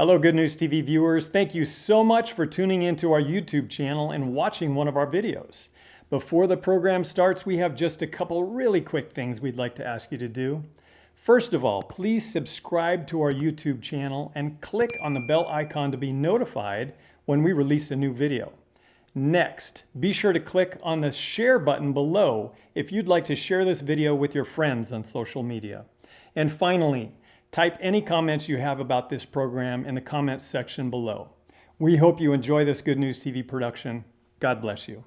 Hello, Good News TV viewers. Thank you so much for tuning into our YouTube channel and watching one of our videos. Before the program starts, we have just a couple really quick things we'd like to ask you to do. First of all, please subscribe to our YouTube channel and click on the bell icon to be notified when we release a new video. Next, be sure to click on the share button below if you'd like to share this video with your friends on social media. And finally, type any comments you have about this program in the comments section below. We hope you enjoy this Good News TV production. God bless you.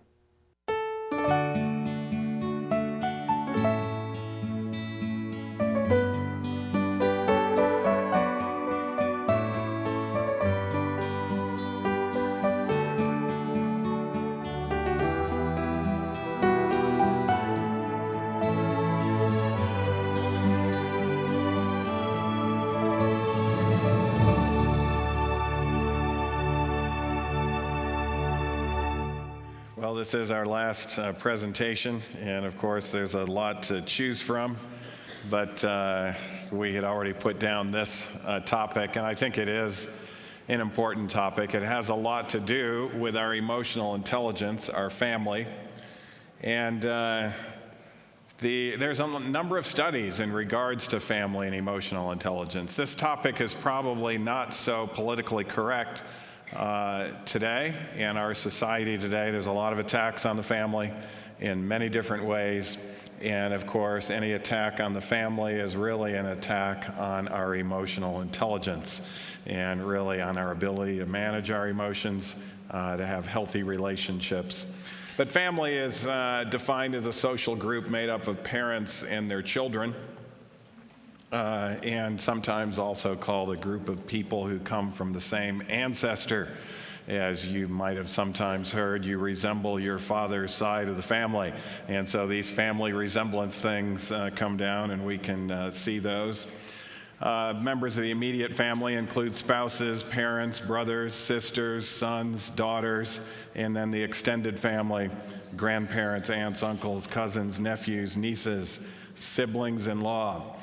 Well, this is our last presentation, and of course there's a lot to choose from, but we had already put down this topic, and I think it is an important topic. It has a lot to do with our emotional intelligence, our family, and there's a number of studies in regards to family and emotional intelligence. This topic is probably not so politically correct today in our society today. There's a lot of attacks on the family in many different ways, and of course any attack on the family is really an attack on our emotional intelligence and really on our ability to manage our emotions, to have healthy relationships. But family is defined as a social group made up of parents and their children, and sometimes also called a group of people who come from the same ancestor. As you might have sometimes heard, you resemble your father's side of the family. And so these family resemblance things come down, and we can see those. Members of the immediate family include spouses, parents, brothers, sisters, sons, daughters, and then the extended family, grandparents, aunts, uncles, cousins, nephews, nieces, siblings-in-law.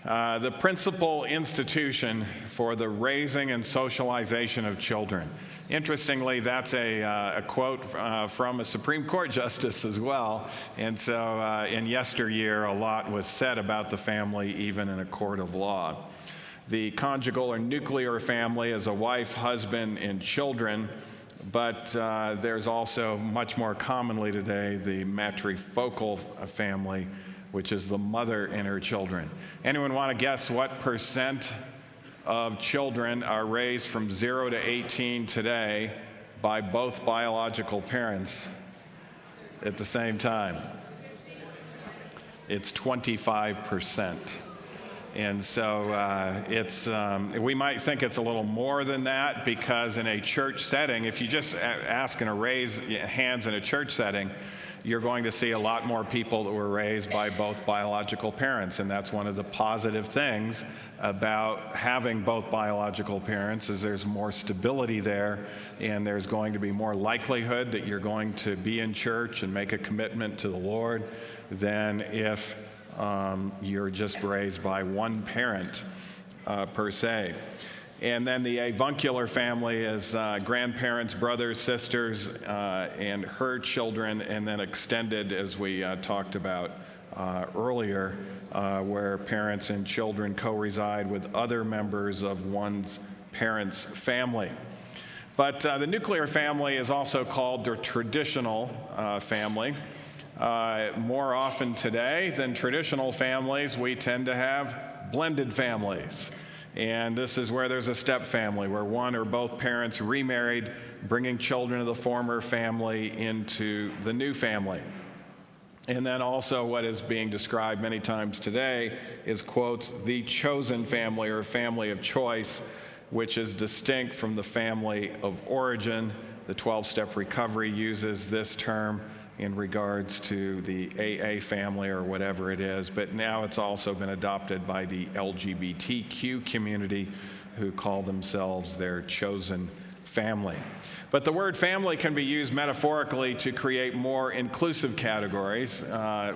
The principal institution for the raising and socialization of children. Interestingly, that's a quote from a Supreme Court justice as well. And so in yesteryear, a lot was said about the family, even in a court of law. The conjugal or nuclear family is a wife, husband, and children. But there's also, much more commonly today, the matrifocal family, which is the mother and her children. Anyone want to guess what percent of children are raised from 0 to 18 today by both biological parents at the same time? It's 25%. And so we might think it's a little more than that, because in a church setting, if you just ask and raise hands in a church setting, you're going to see a lot more people that were raised by both biological parents. And that's one of the positive things about having both biological parents, is there's more stability there, and there's going to be more likelihood that you're going to be in church and make a commitment to the Lord than if you're just raised by one parent per se. And then the avuncular family is grandparents, brothers, sisters, and her children, and then extended, as we talked about earlier, where parents and children co-reside with other members of one's parent's family. But the nuclear family is also called the traditional family. More often today than traditional families, we tend to have blended families. And this is where there's a step family, where one or both parents remarried, bringing children of the former family into the new family. And then also what is being described many times today is, quotes, the chosen family or family of choice, which is distinct from the family of origin. The 12-step recovery uses this term in regards to the AA family or whatever it is, but now it's also been adopted by the LGBTQ community, who call themselves their chosen family. But the word family can be used metaphorically to create more inclusive categories,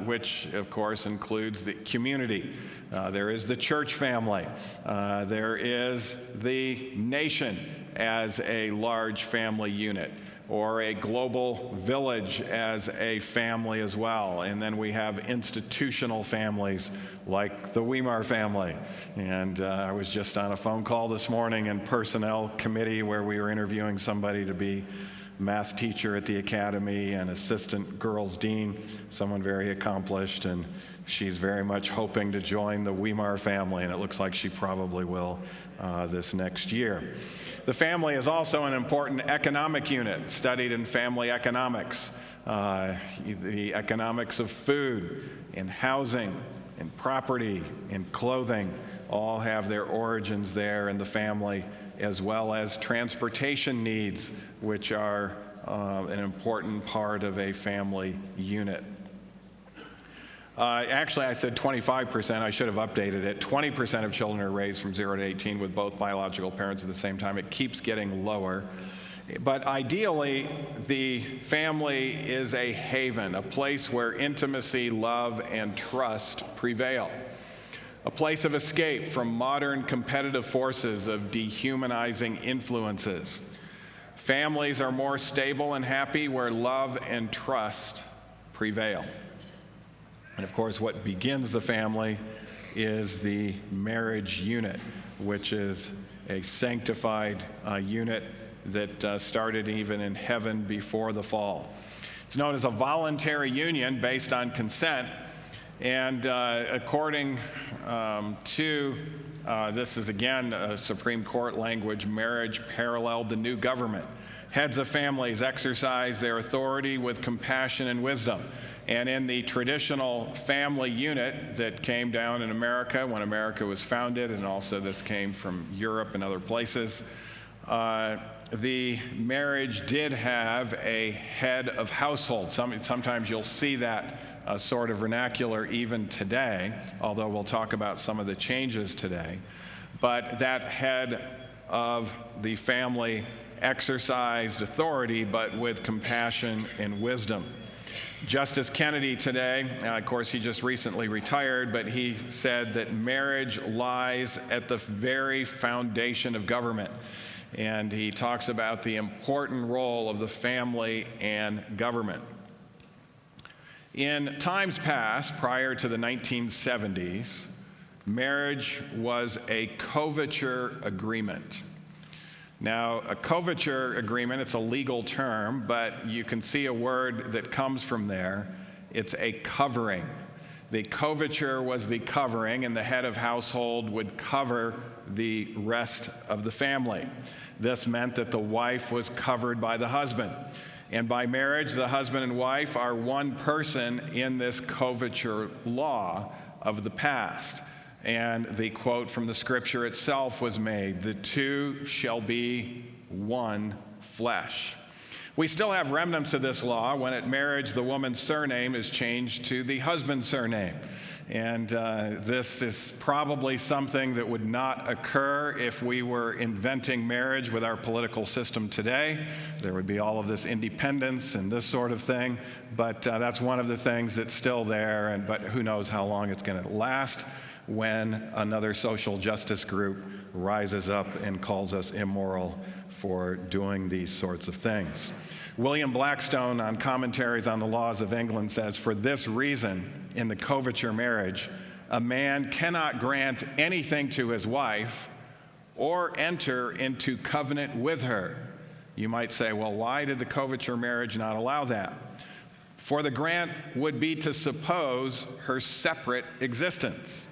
which of course includes the community. There is the church family. There is the nation as a large family unit, or a global village as a family as well. And then we have institutional families like the Weimar family. And I was just on a phone call this morning in personnel committee where we were interviewing somebody to be math teacher at the academy and assistant girls dean, someone very accomplished, and she's very much hoping to join the Weimar family, and it looks like she probably will this next year. The family is also an important economic unit studied in family economics. The economics of food and housing and property and clothing all have their origins there in the family, as well as transportation needs, which are an important part of a family unit. Actually, I said 25%. I should have updated it. 20% of children are raised from 0 to 18 with both biological parents at the same time. It keeps getting lower. But ideally, the family is a haven, a place where intimacy, love, and trust prevail. A place of escape from modern competitive forces of dehumanizing influences. Families are more stable and happy where love and trust prevail. And of course, what begins the family is the marriage unit, which is a sanctified unit that started even in heaven before the fall. It's known as a voluntary union based on consent. And according to, this is again Supreme Court language, marriage paralleled the new government. Heads of families exercise their authority with compassion and wisdom. And in the traditional family unit that came down in America when America was founded, and also this came from Europe and other places, the marriage did have a head of household. Sometimes you'll see that sort of vernacular even today, although we'll talk about some of the changes today. But that head of the family exercised authority, but with compassion and wisdom. Justice Kennedy today, of course, he just recently retired, but he said that marriage lies at the very foundation of government. And he talks about the important role of the family and government. In times past, prior to the 1970s, marriage was a coverture agreement. Now, a coverture agreement, it's a legal term, but you can see a word that comes from there. It's a covering. The coverture was the covering, and the head of household would cover the rest of the family. This meant that the wife was covered by the husband. And by marriage, the husband and wife are one person in this coverture law of the past. And the quote from the scripture itself was made, "The two shall be one flesh." We still have remnants of this law. When at marriage, the woman's surname is changed to the husband's surname. And this is probably something that would not occur if we were inventing marriage with our political system today. There would be all of this independence and this sort of thing. But that's one of the things that's still there. But who knows how long it's going to last when another social justice group rises up and calls us immoral for doing these sorts of things. William Blackstone, on Commentaries on the Laws of England, says, "For this reason, in the coverture marriage, a man cannot grant anything to his wife or enter into covenant with her." You might say, well, why did the coverture marriage not allow that? For the grant would be to suppose her separate existence.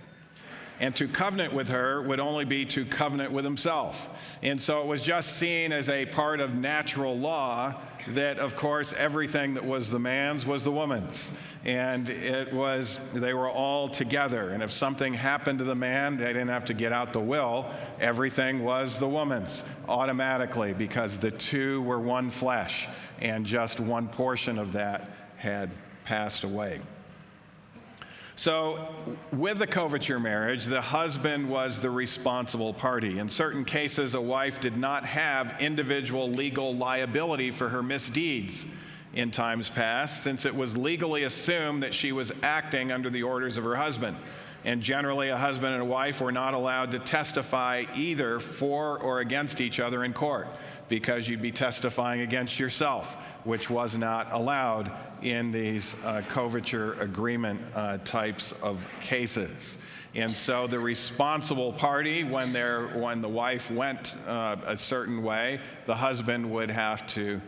And to covenant with her would only be to covenant with himself. And so it was just seen as a part of natural law that, of course, everything that was the man's was the woman's. And they were all together. And if something happened to the man, they didn't have to get out the will. Everything was the woman's automatically, because the two were one flesh and just one portion of that had passed away. So with the coverture marriage, the husband was the responsible party. In certain cases, a wife did not have individual legal liability for her misdeeds in times past, since it was legally assumed that she was acting under the orders of her husband. And generally, a husband and a wife were not allowed to testify either for or against each other in court, because you'd be testifying against yourself, which was not allowed in these coverture agreement types of cases. And so the responsible party, when the wife went a certain way, the husband would have to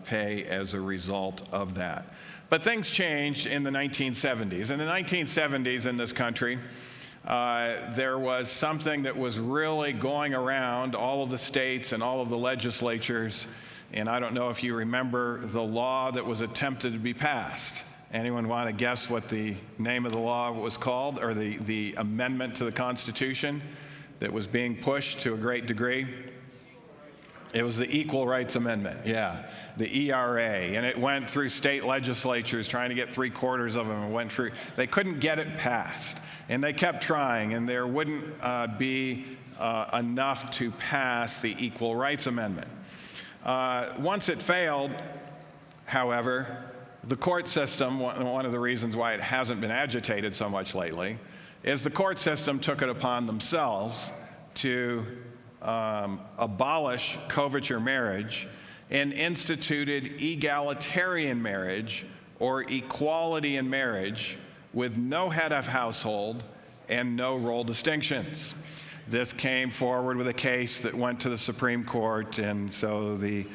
pay as a result of that. But things changed in the 1970s. In the 1970s in this country, there was something that was really going around all of the states and all of the legislatures. And I don't know if you remember the law that was attempted to be passed. Anyone want to guess what the name of the law was called, or the amendment to the Constitution that was being pushed to a great degree? It was the Equal Rights Amendment, yeah, the ERA, and it went through state legislatures trying to get 3/4 of them, and went through. They couldn't get it passed, and they kept trying, and there wouldn't be enough to pass the Equal Rights Amendment. Once it failed, however, the court system, one of the reasons why it hasn't been agitated so much lately, is the court system took it upon themselves to abolish coverture marriage and instituted egalitarian marriage, or equality in marriage, with no head of household and no role distinctions. This came forward with a case that went to the Supreme Court, and so the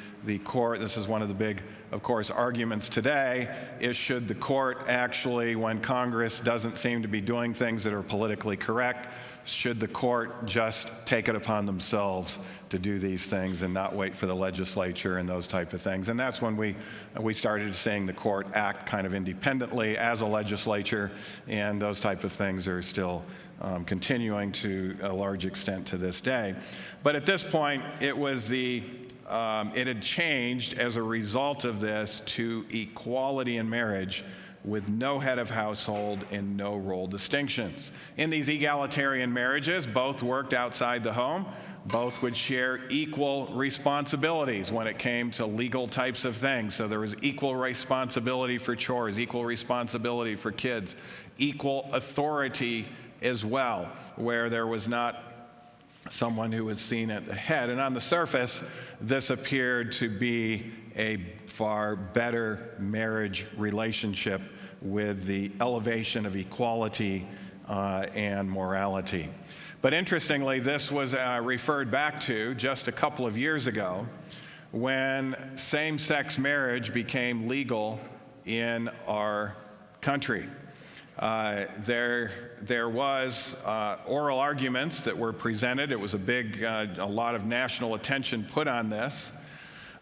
court, this is one of the big, of course, arguments today, is should the court actually, when Congress doesn't seem to be doing things that are politically correct, should the court just take it upon themselves to do these things and not wait for the legislature and those type of things? And that's when we started seeing the court act kind of independently as a legislature, and those type of things are still continuing to a large extent to this day. But at this point, it had changed as a result of this to equality in marriage, with no head of household and no role distinctions. In these egalitarian marriages, both worked outside the home. Both would share equal responsibilities when it came to legal types of things. So there was equal responsibility for chores, equal responsibility for kids, equal authority as well, where there was not someone who was seen at the head. And on the surface, this appeared to be a far better marriage relationship with the elevation of equality and morality. But interestingly, this was referred back to just a couple of years ago when same-sex marriage became legal in our country. There was oral arguments that were presented. It was a lot of national attention put on this.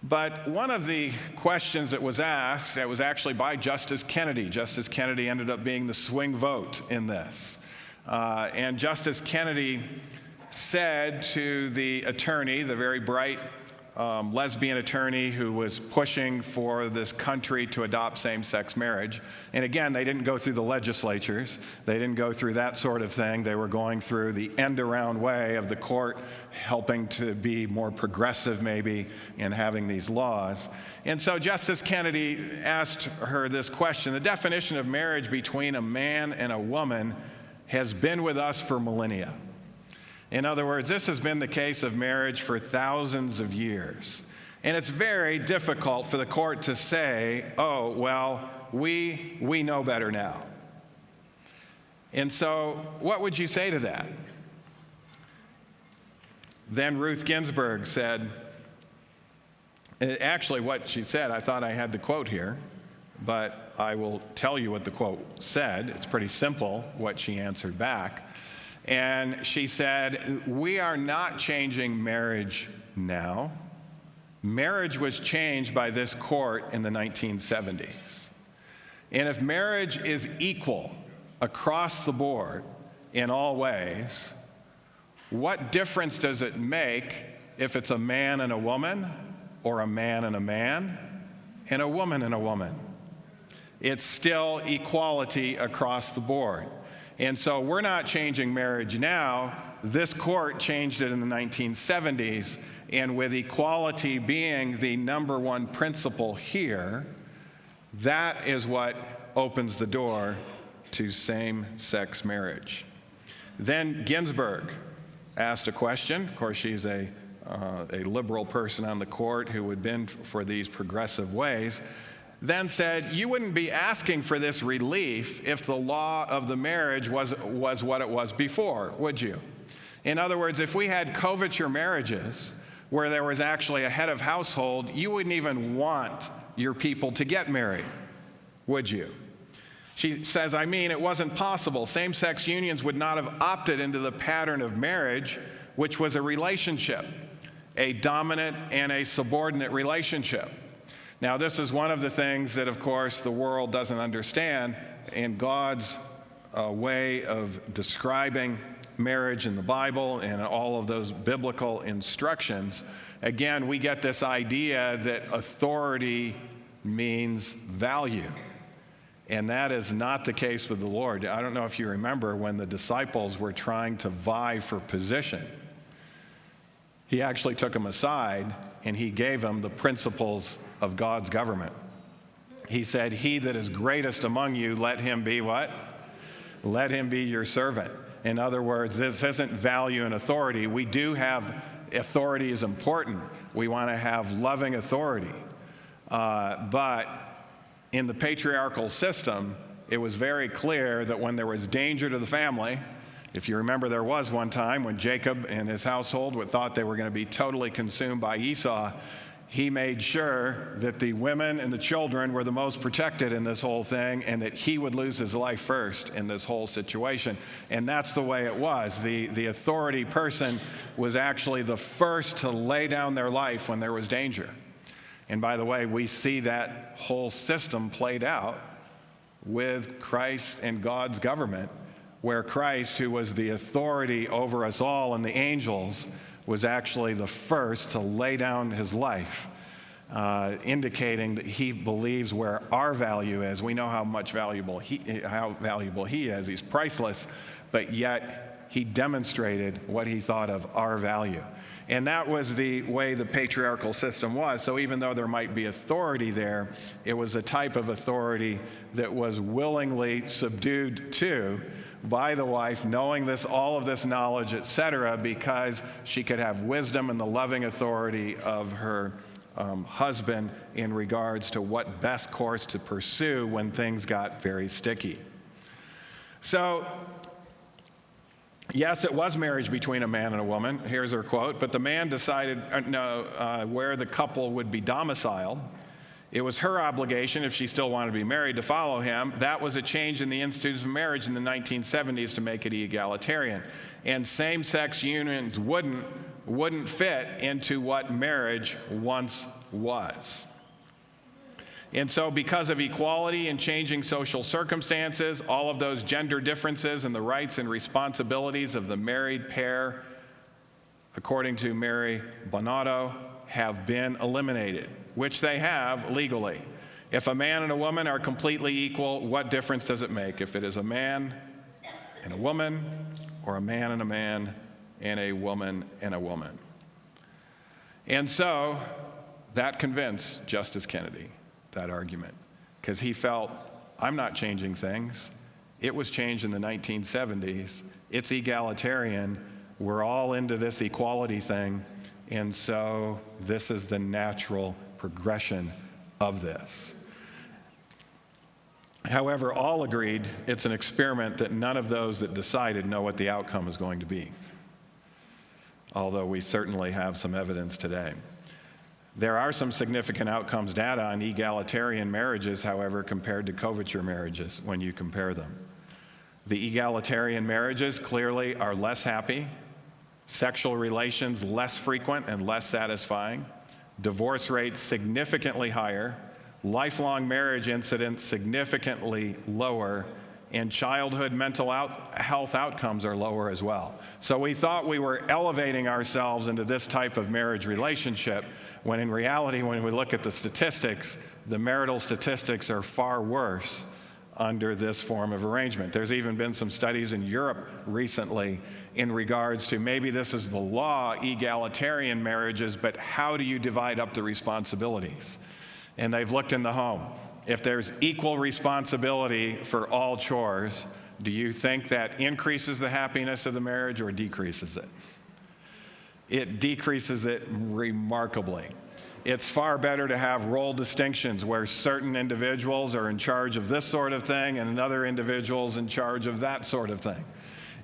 But one of the questions that was asked, that was actually by Justice Kennedy. Justice Kennedy ended up being the swing vote in this. And Justice Kennedy said to the attorney, the very bright lesbian attorney who was pushing for this country to adopt same-sex marriage. And again, they didn't go through the legislatures. They didn't go through that sort of thing. They were going through the end-around way of the court helping to be more progressive, maybe, in having these laws. And so Justice Kennedy asked her this question: the definition of marriage between a man and a woman has been with us for millennia. In other words, this has been the case of marriage for thousands of years. And it's very difficult for the court to say, oh, well, we know better now. And so what would you say to that? Then Ruth Ginsburg said, actually what she said, I thought I had the quote here, but I will tell you what the quote said. It's pretty simple what she answered back. And she said, we are not changing marriage now. Marriage was changed by this court in the 1970s. And if marriage is equal across the board in all ways, what difference does it make if it's a man and a woman, or a man and a woman and a woman? It's still equality across the board. And so we're not changing marriage now. This court changed it in the 1970s. And with equality being the number one principle here, that is what opens the door to same-sex marriage. Then Ginsburg asked a question. Of course, she's a liberal person on the court who had been for these progressive ways. Then said, you wouldn't be asking for this relief if the law of the marriage was what it was before, would you? In other words, if we had coverture marriages where there was actually a head of household, you wouldn't even want your people to get married, would you? She says, it wasn't possible. Same-sex unions would not have opted into the pattern of marriage, which was a relationship, a dominant and a subordinate relationship. Now, this is one of the things that, of course, the world doesn't understand. In God's way of describing marriage in the Bible and all of those biblical instructions, again, we get this idea that authority means value. And that is not the case with the Lord. I don't know if you remember when the disciples were trying to vie for position. He actually took them aside and he gave them the principles of God's government. He said, he that is greatest among you, let him be what? Let him be your servant. In other words, this isn't value and authority. We do have authority is important. We want to have loving authority. But in the patriarchal system, it was very clear that when there was danger to the family, if you remember, there was one time when Jacob and his household thought they were going to be totally consumed by Esau, he made sure that the women and the children were the most protected in this whole thing and that he would lose his life first in this whole situation. And that's the way it was. The authority person was actually the first to lay down their life when there was danger. And by the way, we see that whole system played out with Christ and God's government, where Christ, who was the authority over us all and the angels, was actually the first to lay down his life, indicating that he believes where our value is. We know how valuable he is. He's priceless, but yet he demonstrated what he thought of our value. And that was the way the patriarchal system was. So even though there might be authority there, it was a type of authority that was willingly subdued to by the wife, knowing all of this knowledge, etc., because she could have wisdom and the loving authority of her husband in regards to what best course to pursue when things got very sticky. So, yes, it was marriage between a man and a woman. Here's her quote. But the man decided where the couple would be domiciled. It was her obligation, if she still wanted to be married, to follow him. That was a change in the institutes of marriage in the 1970s to make it egalitarian. And same-sex unions wouldn't fit into what marriage once was. And so because of equality and changing social circumstances, all of those gender differences and the rights and responsibilities of the married pair, according to Mary Bonato, have been eliminated, which they have legally. If a man and a woman are completely equal, what difference does it make if it is a man and a woman, or a man and a man and a woman and a woman? And so that convinced Justice Kennedy, that argument, because he felt, I'm not changing things. It was changed in the 1970s. It's egalitarian. We're all into this equality thing. And so this is the natural progression of this. However, all agreed it's an experiment that none of those that decided know what the outcome is going to be, although we certainly have some evidence today. There are some significant outcomes data on egalitarian marriages, however, compared to coverture marriages when you compare them. The egalitarian marriages clearly are less happy, sexual relations less frequent and less satisfying, divorce rates significantly higher, lifelong marriage incidents significantly lower, and childhood mental health outcomes are lower as well. So we thought we were elevating ourselves into this type of marriage relationship, when in reality, when we look at the statistics, the marital statistics are far worse under this form of arrangement. There's even been some studies in Europe recently in regards to maybe this is the law, egalitarian marriages, but how do you divide up the responsibilities? And they've looked in the home. If there's equal responsibility for all chores, do you think that increases the happiness of the marriage or decreases it? It decreases it remarkably. It's far better to have role distinctions where certain individuals are in charge of this sort of thing and another individual's in charge of that sort of thing.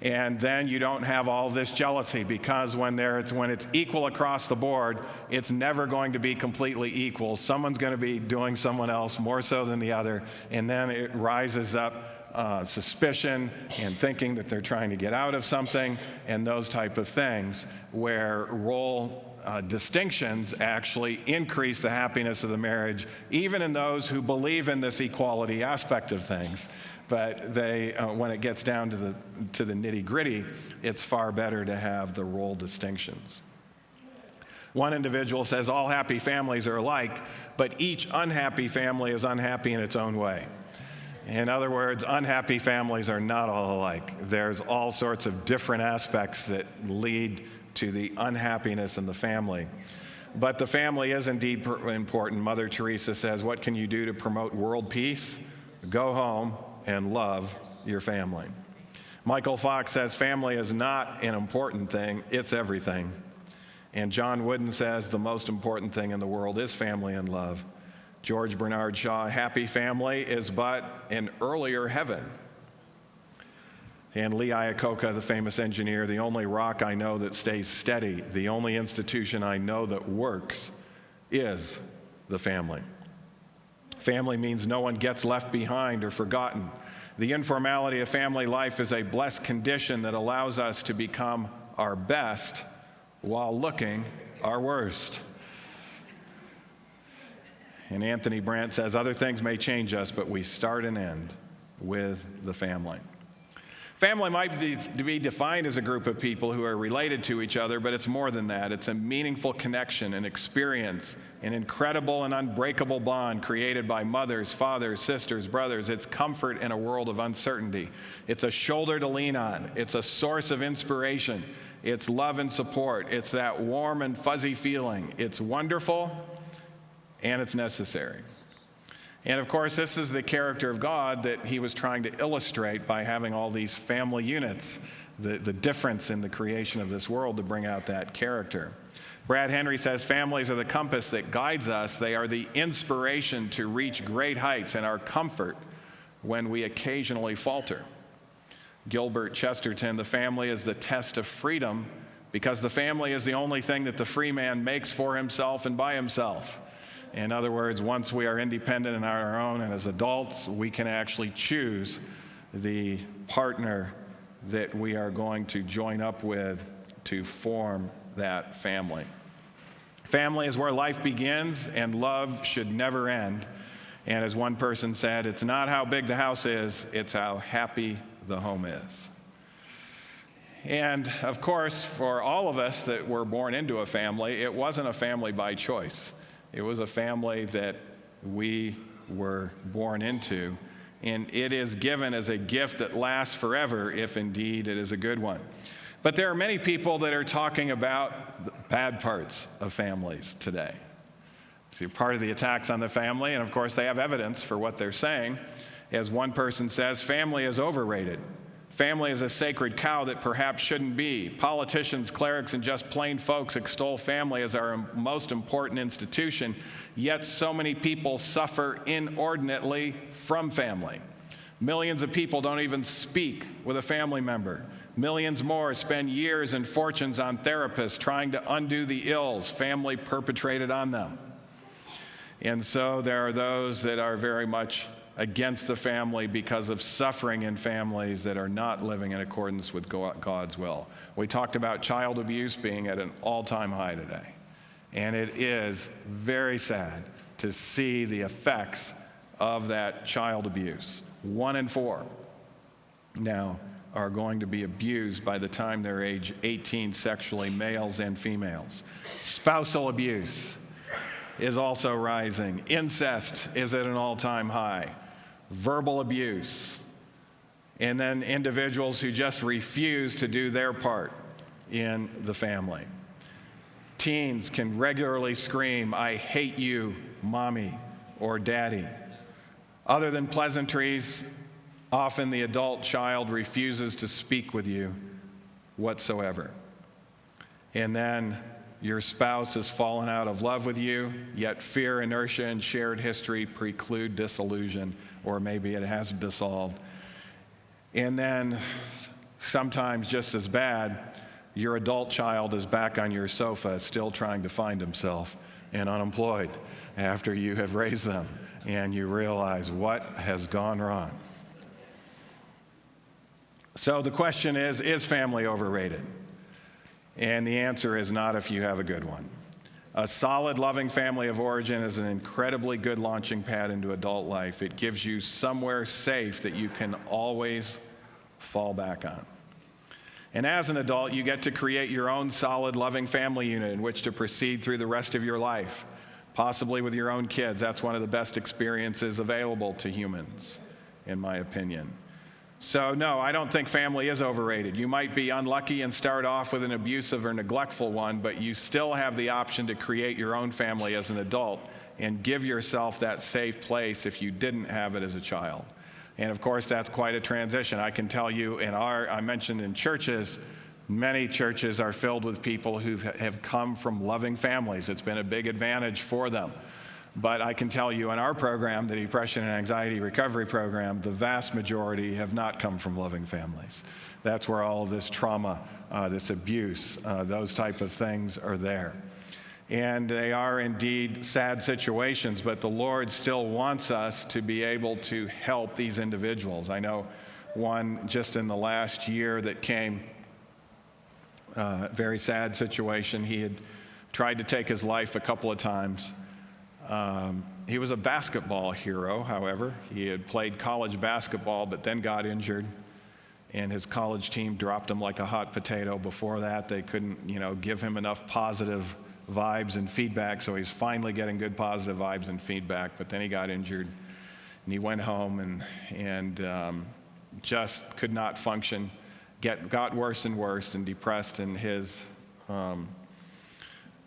And then you don't have all this jealousy, because when it's equal across the board, it's never going to be completely equal. Someone's going to be doing someone else more so than the other, and then it rises up suspicion and thinking that they're trying to get out of something and those type of things, where role distinctions actually increase the happiness of the marriage, even in those who believe in this equality aspect of things. But when it gets down to the nitty-gritty, it's far better to have the role distinctions. One individual says all happy families are alike, but each unhappy family is unhappy in its own way. In other words, unhappy families are not all alike. There's all sorts of different aspects that lead to the unhappiness in the family. But the family is indeed important. Mother Teresa says, what can you do to promote world peace? Go home and love your family. Michael Fox says, family is not an important thing, it's everything. And John Wooden says, the most important thing in the world is family and love. George Bernard Shaw, a happy family is but an earlier heaven. And Lee Iacocca, the famous engineer, the only rock I know that stays steady, the only institution I know that works is the family. Family means no one gets left behind or forgotten. The informality of family life is a blessed condition that allows us to become our best while looking our worst. And Anthony Brandt says, other things may change us, but we start and end with the family. Family might be defined as a group of people who are related to each other, but it's more than that. It's a meaningful connection, an experience, an incredible and unbreakable bond created by mothers, fathers, sisters, brothers. It's comfort in a world of uncertainty. It's a shoulder to lean on. It's a source of inspiration. It's love and support. It's that warm and fuzzy feeling. It's wonderful and it's necessary. And of course, this is the character of God that he was trying to illustrate by having all these family units, the difference in the creation of this world to bring out that character. Brad Henry says, families are the compass that guides us. They are the inspiration to reach great heights and our comfort when we occasionally falter. Gilbert Chesterton, the family is the test of freedom because the family is the only thing that the free man makes for himself and by himself. In other words, once we are independent and on our own and as adults, we can actually choose the partner that we are going to join up with to form that family. Family is where life begins, and love should never end. And as one person said, it's not how big the house is, it's how happy the home is. And of course, for all of us that were born into a family, it wasn't a family by choice. It was a family that we were born into, and it is given as a gift that lasts forever if indeed it is a good one. But there are many people that are talking about the bad parts of families today. So part of the attacks on the family, and of course they have evidence for what they're saying. As one person says, family is overrated. Family is a sacred cow that perhaps shouldn't be. Politicians, clerics, and just plain folks extol family as our most important institution, yet so many people suffer inordinately from family. Millions of people don't even speak with a family member. Millions more spend years and fortunes on therapists trying to undo the ills family perpetrated on them. And so there are those that are very much against the family because of suffering in families that are not living in accordance with God's will. We talked about child abuse being at an all-time high today. And it is very sad to see the effects of that child abuse. 1 in 4 now are going to be abused by the time they're age 18 sexually, males and females. Spousal abuse is also rising. Incest is at an all-time high. verbal abuse, and then individuals who just refuse to do their part in the family. Teens can regularly scream, "I hate you, mommy or daddy." Other than pleasantries, often the adult child refuses to speak with you whatsoever. And then your spouse has fallen out of love with you, yet fear, inertia, and shared history preclude dissolution, or maybe it has dissolved. And then, sometimes just as bad, your adult child is back on your sofa, still trying to find himself and unemployed after you have raised them, and you realize what has gone wrong. So the question is family overrated? And the answer is not if you have a good one. A solid, loving family of origin is an incredibly good launching pad into adult life. It gives you somewhere safe that you can always fall back on. And as an adult, you get to create your own solid, loving family unit in which to proceed through the rest of your life, possibly with your own kids. That's one of the best experiences available to humans, in my opinion. So no, I don't think family is overrated. You might be unlucky and start off with an abusive or neglectful one, but you still have the option to create your own family as an adult and give yourself that safe place if you didn't have it as a child. And of course, that's quite a transition. I can tell you I mentioned in churches, many churches are filled with people who have come from loving families. It's been a big advantage for them. But I can tell you in our program, the Depression and Anxiety Recovery Program, the vast majority have not come from loving families. That's where all of this trauma, this abuse, those type of things are there. And they are indeed sad situations, but the Lord still wants us to be able to help these individuals. I know one just in the last year that came, very sad situation. He had tried to take his life a couple of times. He was a basketball hero, however. He had played college basketball, but then got injured, and his college team dropped him like a hot potato. Before that, they couldn't, give him enough positive vibes and feedback, so he's finally getting good positive vibes and feedback, but then he got injured, and he went home and just could not function, got worse and worse, and depressed in his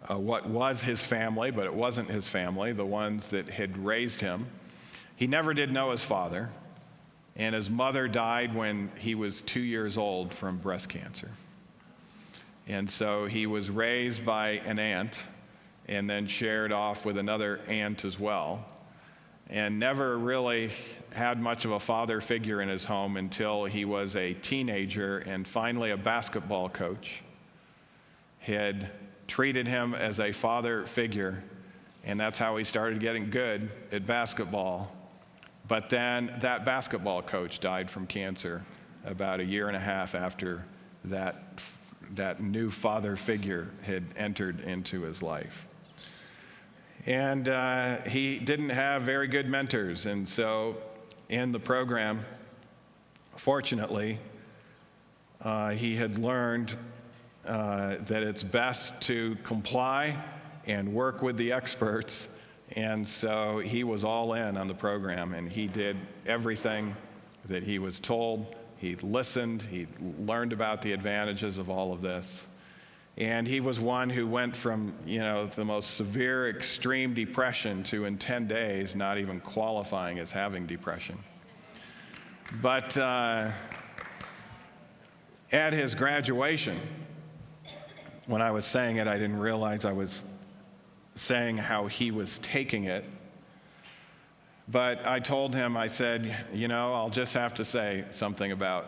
what was his family, but it wasn't his family, the ones that had raised him. He never did know his father, and his mother died when he was 2 years old from breast cancer. And so he was raised by an aunt and then shared off with another aunt as well, and never really had much of a father figure in his home until he was a teenager, and finally a basketball coach had treated him as a father figure, and that's how he started getting good at basketball. But then that basketball coach died from cancer about a year and a half after that new father figure had entered into his life. And he didn't have very good mentors, and so in the program, fortunately, he had learned that it's best to comply and work with the experts, and so he was all in on the program, and he did everything that he was told. He listened, he learned about the advantages of all of this, and he was one who went from, the most severe extreme depression to in 10 days not even qualifying as having depression. But at his graduation, when I was saying it, I didn't realize I was saying how he was taking it. But I told him, I said, I'll just have to say something about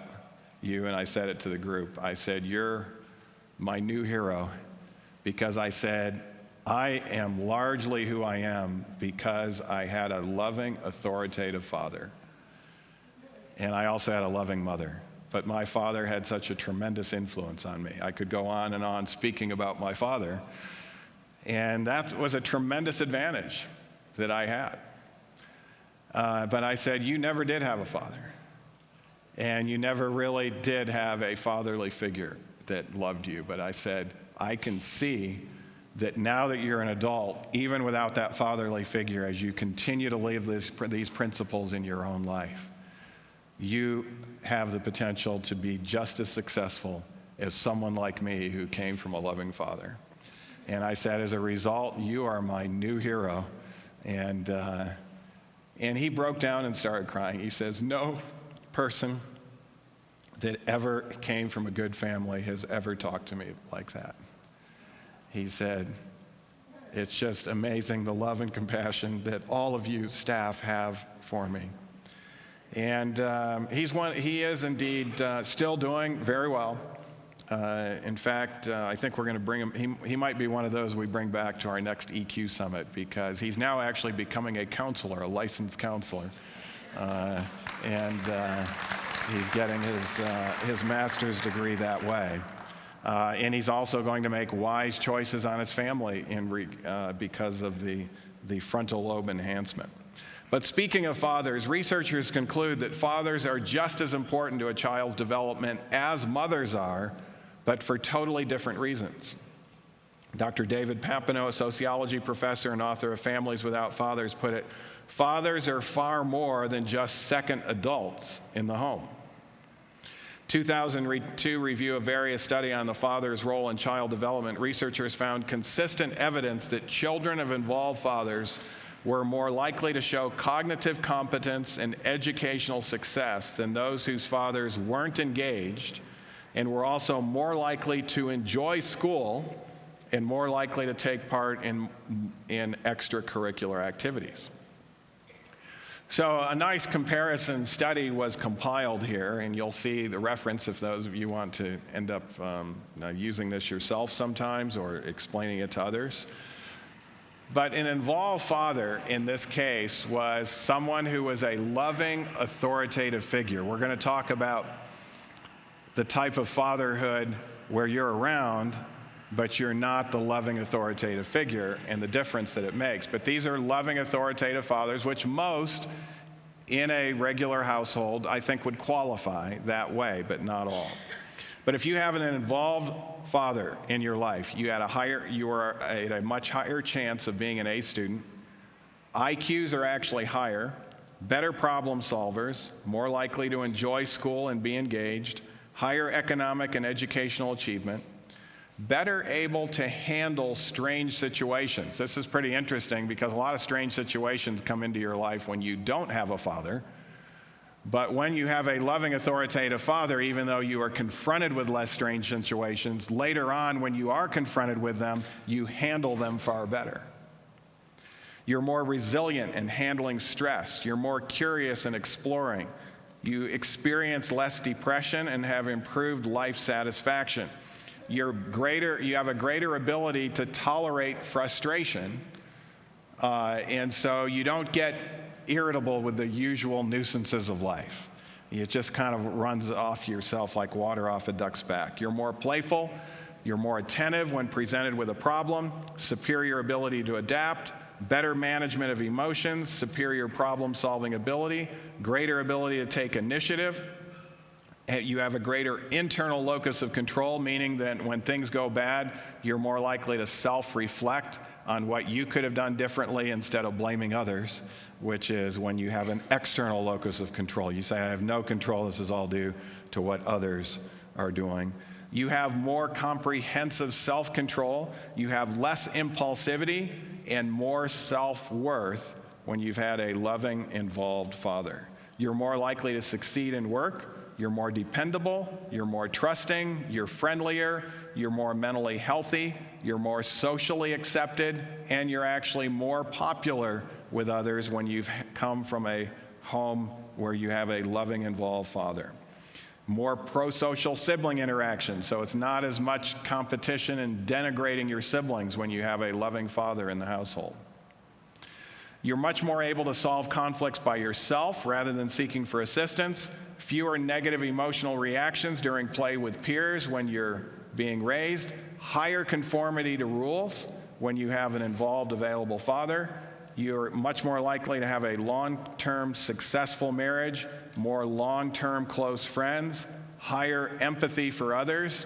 you. And I said it to the group. I said, you're my new hero, because I said, I am largely who I am because I had a loving, authoritative father. And I also had a loving mother. But my father had such a tremendous influence on me. I could go on and on speaking about my father. And that was a tremendous advantage that I had. But I said, you never did have a father. And you never really did have a fatherly figure that loved you. But I said, I can see that now that you're an adult, even without that fatherly figure, as you continue to live these principles in your own life, you have the potential to be just as successful as someone like me who came from a loving father. And I said, as a result, you are my new hero. And he broke down and started crying. He says, no person that ever came from a good family has ever talked to me like that. He said, it's just amazing the love and compassion that all of you staff have for me. And he is indeed still doing very well. In fact, I think we're going to bring him, he might be one of those we bring back to our next EQ summit, because he's now actually becoming a counselor, a licensed counselor. And he's getting his master's degree that way. And he's also going to make wise choices on his family because of the frontal lobe enhancement. But speaking of fathers, researchers conclude that fathers are just as important to a child's development as mothers are, but for totally different reasons. Dr. David Papineau, a sociology professor and author of Families Without Fathers, put it, fathers are far more than just second adults in the home. 2002 review of various study on the father's role in child development, researchers found consistent evidence that children of involved fathers were more likely to show cognitive competence and educational success than those whose fathers weren't engaged, and were also more likely to enjoy school and more likely to take part in extracurricular activities. So a nice comparison study was compiled here, and you'll see the reference if those of you want to end up using this yourself sometimes or explaining it to others. But an involved father in this case was someone who was a loving, authoritative figure. We're going to talk about the type of fatherhood where you're around, but you're not the loving, authoritative figure, and the difference that it makes. But these are loving, authoritative fathers, which most in a regular household, I think, would qualify that way, but not all. But if you have an involved father in your life, you are at a much higher chance of being an A student. IQs are actually higher, better problem solvers, more likely to enjoy school and be engaged, higher economic and educational achievement, better able to handle strange situations. This is pretty interesting because a lot of strange situations come into your life when you don't have a father. But when you have a loving, authoritative father, even though you are confronted with less strange situations, later on when you are confronted with them, you handle them far better. You're more resilient in handling stress. You're more curious in exploring. You experience less depression and have improved life satisfaction. You have a greater ability to tolerate frustration, and so you don't get irritable with the usual nuisances of life. It just kind of runs off yourself like water off a duck's back. You're more playful, you're more attentive when presented with a problem, superior ability to adapt, better management of emotions, superior problem-solving ability, greater ability to take initiative. You have a greater internal locus of control, meaning that when things go bad, you're more likely to self-reflect on what you could have done differently instead of blaming others, which is when you have an external locus of control. You say, I have no control, this is all due to what others are doing. You have more comprehensive self-control, you have less impulsivity, and more self-worth when you've had a loving, involved father. You're more likely to succeed in work, you're more dependable, you're more trusting, you're friendlier, you're more mentally healthy, you're more socially accepted, and you're actually more popular with others when you've come from a home where you have a loving, involved father. More pro-social sibling interaction, so it's not as much competition and denigrating your siblings when you have a loving father in the household. You're much more able to solve conflicts by yourself rather than seeking for assistance. Fewer negative emotional reactions during play with peers when you're being raised. Higher conformity to rules when you have an involved, available father. You're much more likely to have a long-term successful marriage, more long-term close friends, higher empathy for others,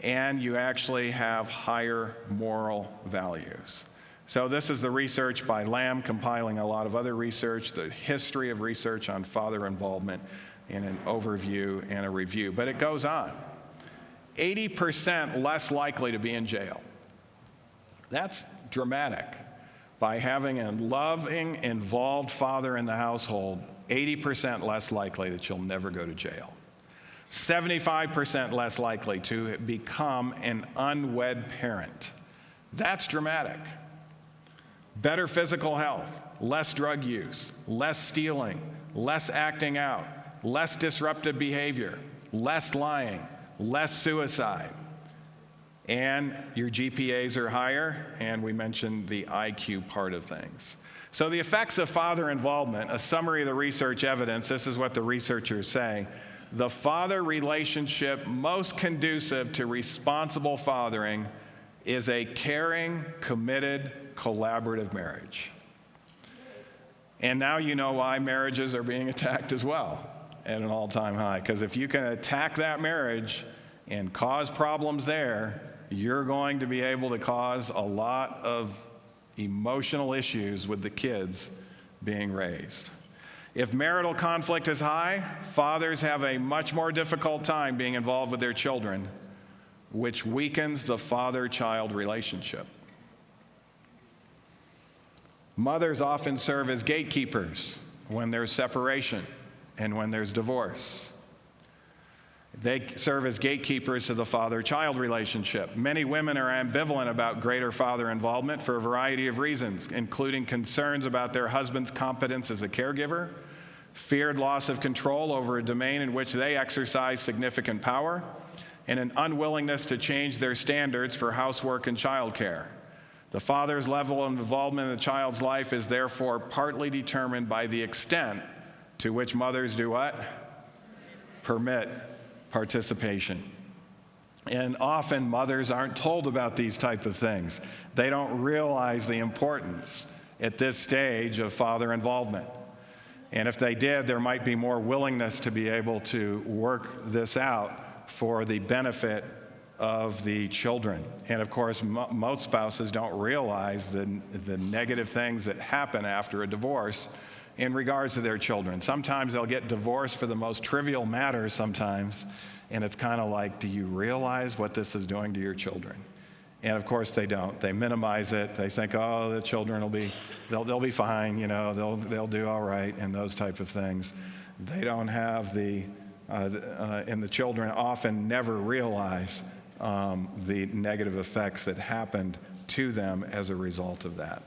and you actually have higher moral values. So this is the research by Lamb, compiling a lot of other research, the history of research on father involvement in an overview and a review. But it goes on. 80% less likely to be in jail. That's dramatic. By having a loving, involved father in the household, 80% less likely that you'll never go to jail. 75% less likely to become an unwed parent. That's dramatic. Better physical health, less drug use, less stealing, less acting out, less disruptive behavior, less lying, less suicide. And your GPAs are higher, and we mentioned the IQ part of things. So the effects of father involvement, a summary of the research evidence, this is what the researchers say. The father relationship most conducive to responsible fathering is a caring, committed, collaborative marriage. And now you know why marriages are being attacked as well at an all-time high. Because if you can attack that marriage and cause problems there, you're going to be able to cause a lot of emotional issues with the kids being raised. If marital conflict is high, fathers have a much more difficult time being involved with their children, which weakens the father-child relationship. Mothers often serve as gatekeepers when there's separation and when there's divorce. They serve as gatekeepers to the father-child relationship. Many women are ambivalent about greater father involvement for a variety of reasons, including concerns about their husband's competence as a caregiver, feared loss of control over a domain in which they exercise significant power, and an unwillingness to change their standards for housework and childcare. The father's level of involvement in the child's life is therefore partly determined by the extent to which mothers do what? Permit participation. And often mothers aren't told about these type of things. They don't realize the importance at this stage of father involvement. And if they did, there might be more willingness to be able to work this out for the benefit of the children. And of course, most spouses don't realize the negative things that happen after a divorce in regards to their children. Sometimes they'll get divorced for the most trivial matters sometimes, and it's kind of like, do you realize what this is doing to your children? And of course they don't. They minimize it. They think, oh, the children they'll be fine, you know, they'll do all right, and those type of things. They don't have and the children often never realize the negative effects that happened to them as a result of that.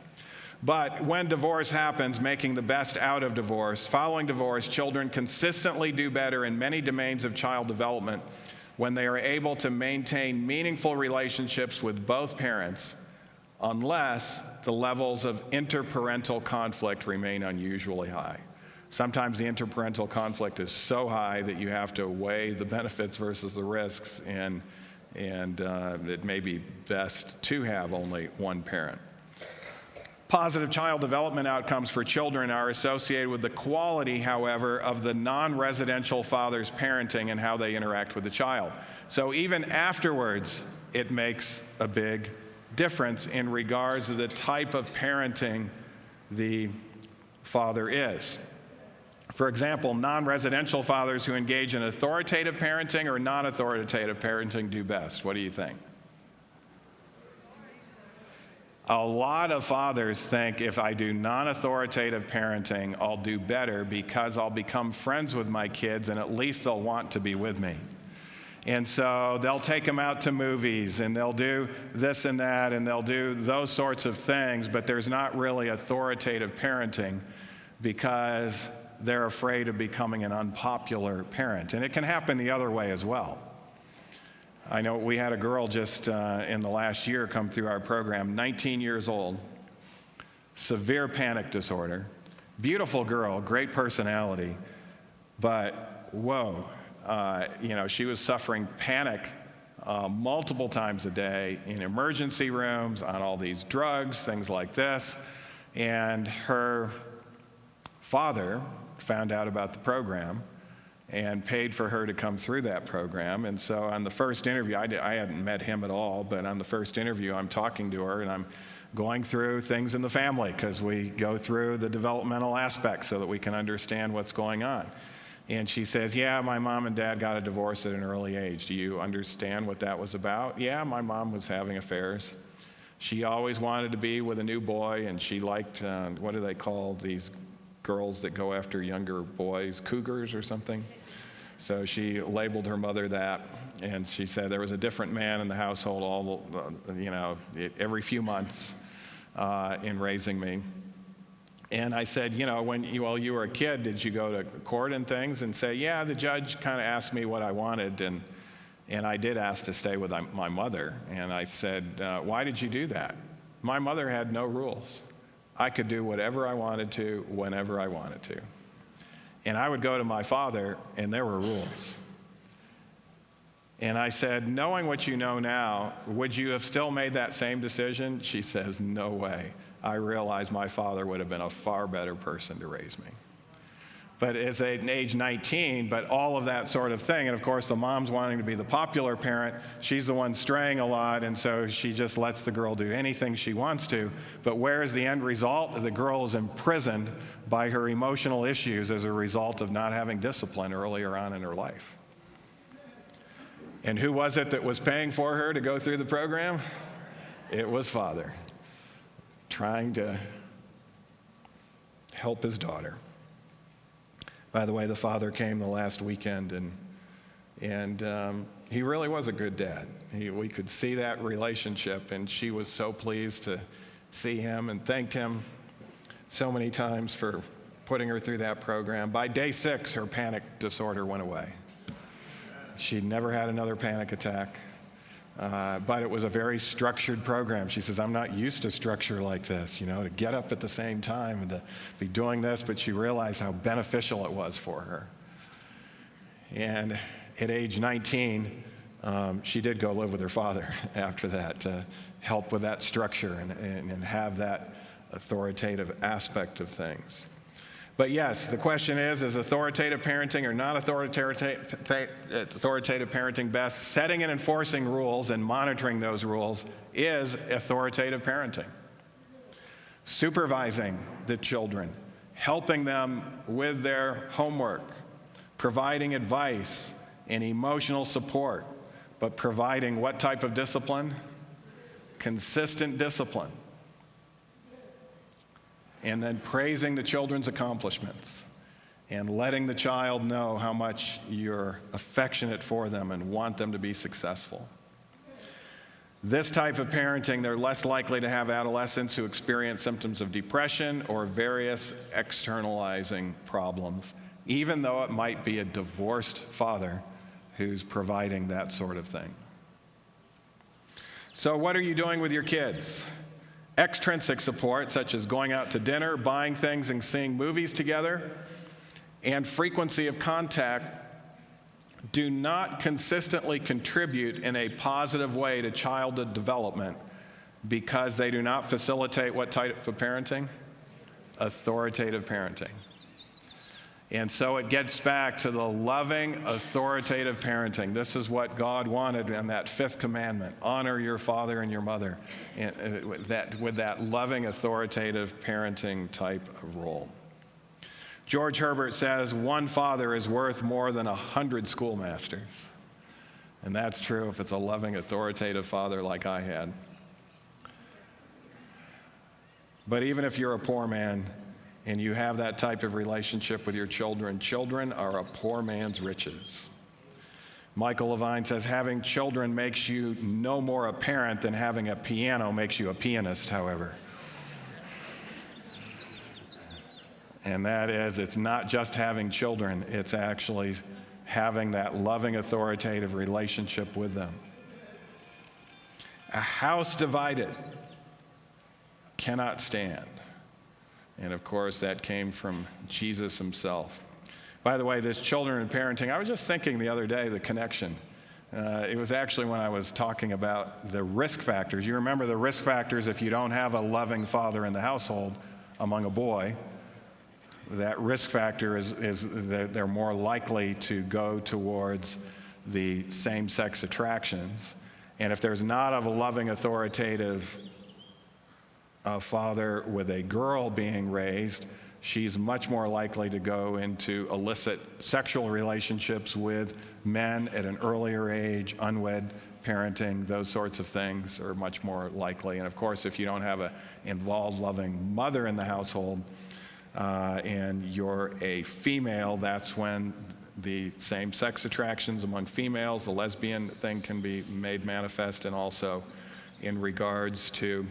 But when divorce happens, making the best out of divorce, following divorce, children consistently do better in many domains of child development when they are able to maintain meaningful relationships with both parents, unless the levels of interparental conflict remain unusually high. Sometimes the interparental conflict is so high that you have to weigh the benefits versus the risks, and it may be best to have only one parent. Positive child development outcomes for children are associated with the quality, however, of the non-residential father's parenting and how they interact with the child. So even afterwards, it makes a big difference in regards to the type of parenting the father is. For example, non-residential fathers who engage in authoritative parenting or non-authoritative parenting do best. What do you think? A lot of fathers think if I do non-authoritative parenting, I'll do better because I'll become friends with my kids and at least they'll want to be with me. And so they'll take them out to movies and they'll do this and that and they'll do those sorts of things, but there's not really authoritative parenting because they're afraid of becoming an unpopular parent. And it can happen the other way as well. I know we had a girl just in the last year come through our program, 19 years old, severe panic disorder, beautiful girl, great personality, but whoa, she was suffering panic multiple times a day in emergency rooms, on all these drugs, things like this, and her father found out about the program and paid for her to come through that program. And so on the first interview, I hadn't met him at all, but on the first interview, I'm talking to her and I'm going through things in the family because we go through the developmental aspects so that we can understand what's going on. And she says, yeah, my mom and dad got a divorce at an early age. Do you understand what that was about? Yeah, my mom was having affairs. She always wanted to be with a new boy, and she liked, what do they call these girls that go after younger boys, cougars or something? So she labeled her mother that, and she said there was a different man in the household every few months in raising me. And I said, when you were a kid, did you go to court and things? And say, yeah, the judge kind of asked me what I wanted, and I did ask to stay with my mother. And I said, why did you do that? My mother had no rules. I could do whatever I wanted to, whenever I wanted to. And I would go to my father, and there were rules. And I said, knowing what you know now, would you have still made that same decision? She says, no way. I realized my father would have been a far better person to raise me. But as an age 19, but all of that sort of thing, and of course the mom's wanting to be the popular parent, she's the one straying a lot, and so she just lets the girl do anything she wants to. But where is the end result? The girl is imprisoned by her emotional issues as a result of not having discipline earlier on in her life. And who was it that was paying for her to go through the program? It was Father, trying to help his daughter. By the way, the father came the last weekend, and he really was a good dad. We could see that relationship, and she was so pleased to see him and thanked him so many times for putting her through that program. By day 6, her panic disorder went away. She'd never had another panic attack. But it was a very structured program. She says, I'm not used to structure like this, to get up at the same time and to be doing this, but she realized how beneficial it was for her. And at age 19, she did go live with her father after that to help with that structure and have that authoritative aspect of things. But yes, the question is authoritative parenting or not authoritative parenting best? Setting and enforcing rules and monitoring those rules is authoritative parenting. Supervising the children, helping them with their homework, providing advice and emotional support, but providing what type of discipline? Consistent discipline. And then praising the children's accomplishments and letting the child know how much you're affectionate for them and want them to be successful. This type of parenting, they're less likely to have adolescents who experience symptoms of depression or various externalizing problems, even though it might be a divorced father who's providing that sort of thing. So what are you doing with your kids? Extrinsic support, such as going out to dinner, buying things, and seeing movies together, and frequency of contact do not consistently contribute in a positive way to childhood development because they do not facilitate what type of parenting? Authoritative parenting. And so it gets back to the loving, authoritative parenting. This is what God wanted in that 5th commandment. Honor your father and your mother, and with that loving, authoritative parenting type of role. George Herbert says, one father is worth more than 100 schoolmasters. And that's true if it's a loving, authoritative father like I had. But even if you're a poor man, and you have that type of relationship with your children, children are a poor man's riches. Michael Levine says, having children makes you no more a parent than having a piano makes you a pianist, however. And that is, it's not just having children, it's actually having that loving, authoritative relationship with them. A house divided cannot stand. And of course, that came from Jesus himself. By the way, this children and parenting, I was just thinking the other day, the connection. It was actually when I was talking about the risk factors. You remember the risk factors if you don't have a loving father in the household among a boy. that risk factor is that they're more likely to go towards the same-sex attractions. And if there's not a loving, authoritative father with a girl being raised, she's much more likely to go into illicit sexual relationships with men at an earlier age, unwed parenting, those sorts of things are much more likely. And of course, if you don't have an involved, loving mother in the household, and you're a female, that's when the same-sex attractions among females, the lesbian thing can be made manifest, and also in regards to,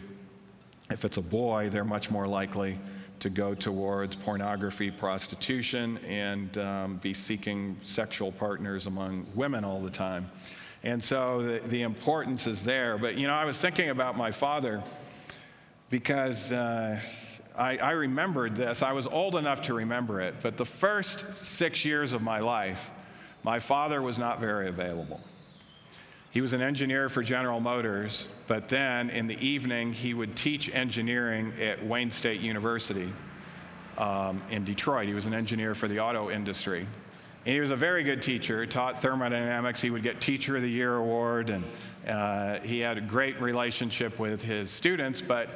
if it's a boy, they're much more likely to go towards pornography, prostitution, and be seeking sexual partners among women all the time. And so the importance is there. But, I was thinking about my father because I remembered this. I was old enough to remember it, but the first 6 years of my life, my father was not very available. He was an engineer for General Motors, but then in the evening, he would teach engineering at Wayne State University in Detroit. He was an engineer for the auto industry. And he was a very good teacher, taught thermodynamics. He would get Teacher of the Year award, and he had a great relationship with his students, but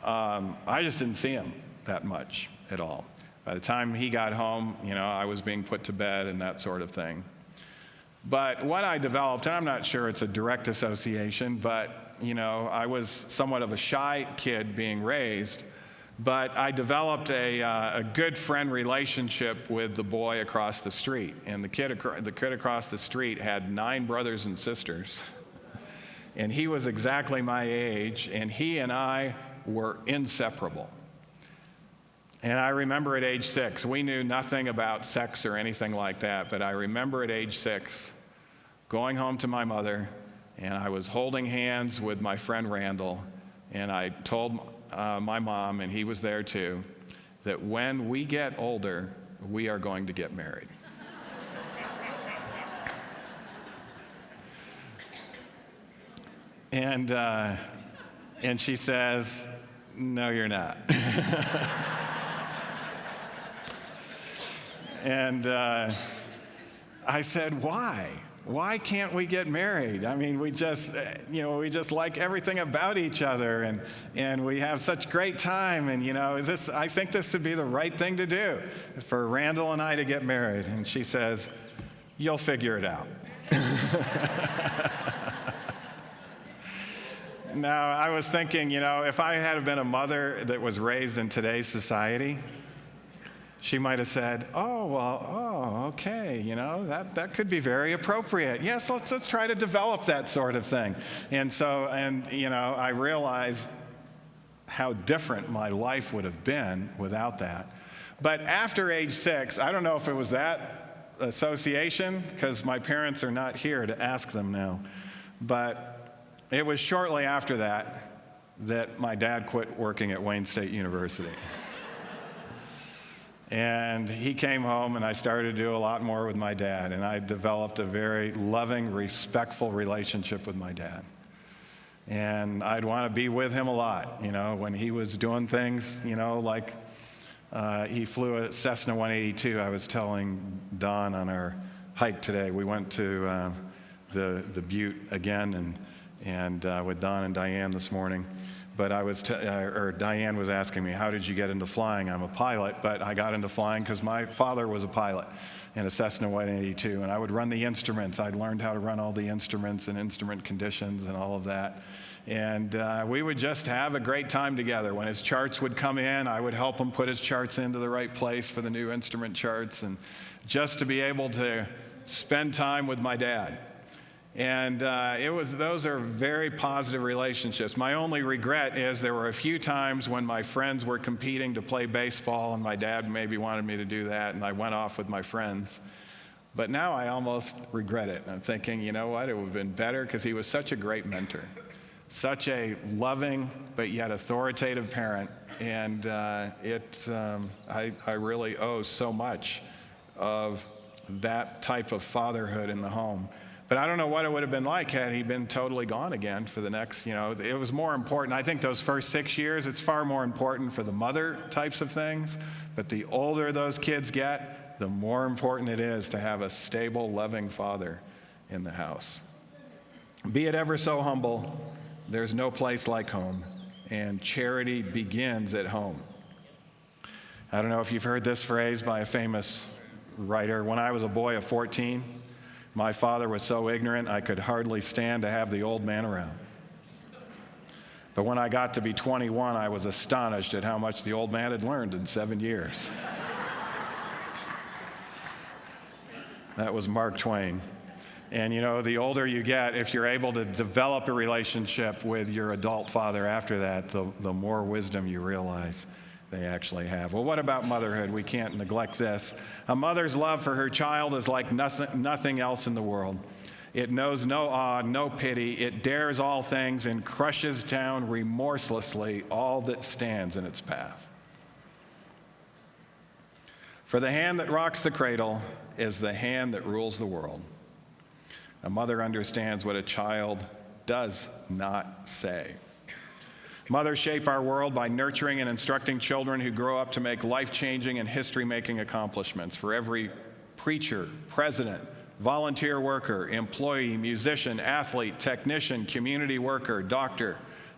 I just didn't see him that much at all. By the time he got home, I was being put to bed and that sort of thing. But what I developed, and I'm not sure it's a direct association, but, I was somewhat of a shy kid being raised, but I developed a good friend relationship with the boy across the street. And the kid across the street had 9 brothers and sisters, and he was exactly my age, and he and I were inseparable. And I remember at age 6, we knew nothing about sex or anything like that, but I remember at age 6 going home to my mother, and I was holding hands with my friend Randall, and I told my mom, and he was there too, that when we get older, we are going to get married. And she says, "No, you're not." And I said, "Why? Why can't we get married? I mean, we just like everything about each other, and we have such great time, and I think this would be the right thing to do for Randall and I to get married." And she says, "You'll figure it out." Now, I was thinking, if I had been a mother that was raised in today's society, she might have said, okay, that could be very appropriate. Yes, let's try to develop that sort of thing. And so, I realized how different my life would have been without that. But after age 6, I don't know if it was that association, because my parents are not here to ask them now, but it was shortly after that my dad quit working at Wayne State University. And he came home, and I started to do a lot more with my dad, and I developed a very loving, respectful relationship with my dad. And I'd want to be with him a lot, when he was doing things, like he flew a Cessna 182. I was telling Don on our hike today, we went to the Butte again, and with Don and Diane this morning. But Diane was asking me, "How did you get into flying?" I'm a pilot, but I got into flying because my father was a pilot in a Cessna 182, and I would run the instruments. I'd learned how to run all the instruments and instrument conditions and all of that. And we would just have a great time together. When his charts would come in, I would help him put his charts into the right place for the new instrument charts, and just to be able to spend time with my dad. And those are very positive relationships. My only regret is there were a few times when my friends were competing to play baseball, and my dad maybe wanted me to do that, and I went off with my friends. But now I almost regret it. I'm thinking, you know what, it would have been better, because he was such a great mentor, such a loving but yet authoritative parent, and I really owe so much of that type of fatherhood in the home. But I don't know what it would have been like had he been totally gone again for the next, it was more important. I think those first 6 years, it's far more important for the mother types of things. But the older those kids get, the more important it is to have a stable, loving father in the house. Be it ever so humble, there's no place like home, and charity begins at home. I don't know if you've heard this phrase by a famous writer. When I was a boy of 14, my father was so ignorant I could hardly stand to have the old man around. But when I got to be 21, I was astonished at how much the old man had learned in 7 years. That was Mark Twain. And the older you get, if you're able to develop a relationship with your adult father after that, the more wisdom you realize they actually have. Well, what about motherhood? We can't neglect this. A mother's love for her child is like nothing else in the world. It knows no awe, no pity. It dares all things and crushes down remorselessly all that stands in its path. For the hand that rocks the cradle is the hand that rules the world. A mother understands what a child does not say. Mothers shape our world by nurturing and instructing children who grow up to make life-changing and history-making accomplishments. For every preacher, president, volunteer worker, employee, musician, athlete, technician, community worker, doctor,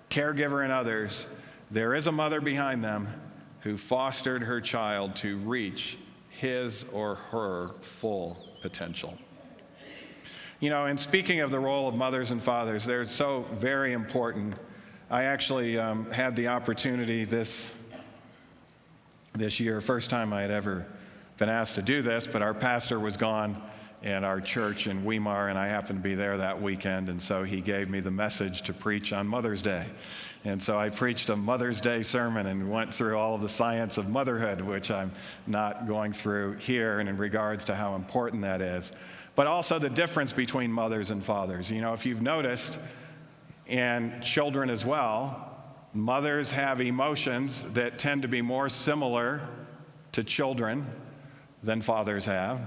caregiver, and others, there is a mother behind them who fostered her child to reach his or her full potential. And speaking of the role of mothers and fathers, they're so very important. I actually had the opportunity this year, first time I had ever been asked to do this, but our pastor was gone in our church in Weimar, and I happened to be there that weekend, and so he gave me the message to preach on Mother's Day. And so I preached a Mother's Day sermon and went through all of the science of motherhood, which I'm not going through here, and in regards to how important that is. But also the difference between mothers and fathers. If you've noticed, and children as well, mothers have emotions that tend to be more similar to children than fathers have.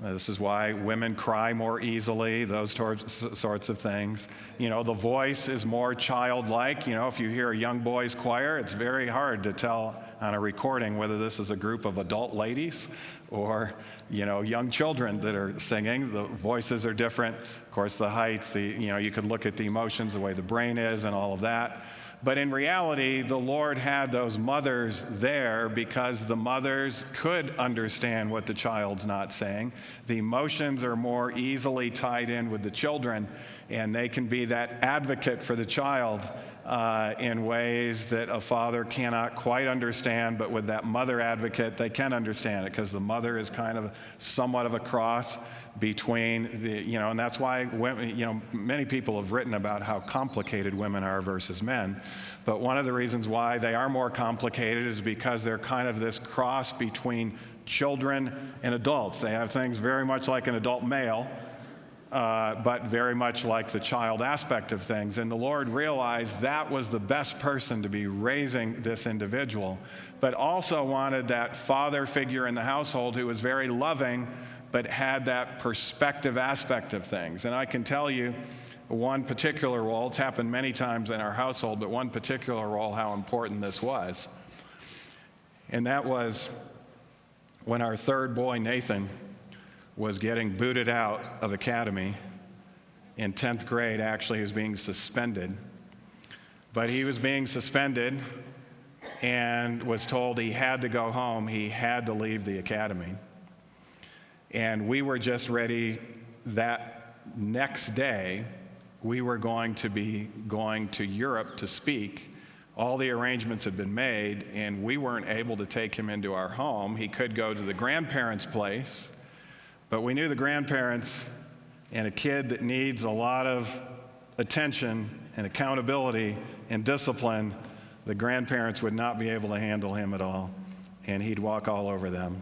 This is why women cry more easily, those sorts of things. The voice is more childlike. If you hear a young boy's choir, it's very hard to tell on a recording whether this is a group of adult ladies or, young children that are singing. The voices are different. Of course, the heights, you could look at the emotions, the way the brain is and all of that. But in reality, the Lord had those mothers there because the mothers could understand what the child's not saying. The emotions are more easily tied in with the children, and they can be that advocate for the child in ways that a father cannot quite understand, but with that mother advocate, they can understand it because the mother is kind of somewhat of a cross between and that's why women, many people have written about how complicated women are versus men. But one of the reasons why they are more complicated is because they're kind of this cross between children and adults. They have things very much like an adult male, but very much like the child aspect of things. And the Lord realized that was the best person to be raising this individual, but also wanted that father figure in the household who was very loving, but had that perspective aspect of things. And I can tell you one particular role, it's happened many times in our household, but one particular role, how important this was. And that was when our third boy, Nathan, was getting booted out of academy. In 10th grade, actually, he was being suspended. But he was being suspended and was told he had to go home. He had to leave the academy. And we were just ready that next day. We were going to be going to Europe to speak. All the arrangements had been made, and we weren't able to take him into our home. He could go to the grandparents' place, but we knew the grandparents and a kid that needs a lot of attention and accountability and discipline, the grandparents would not be able to handle him at all, and he'd walk all over them.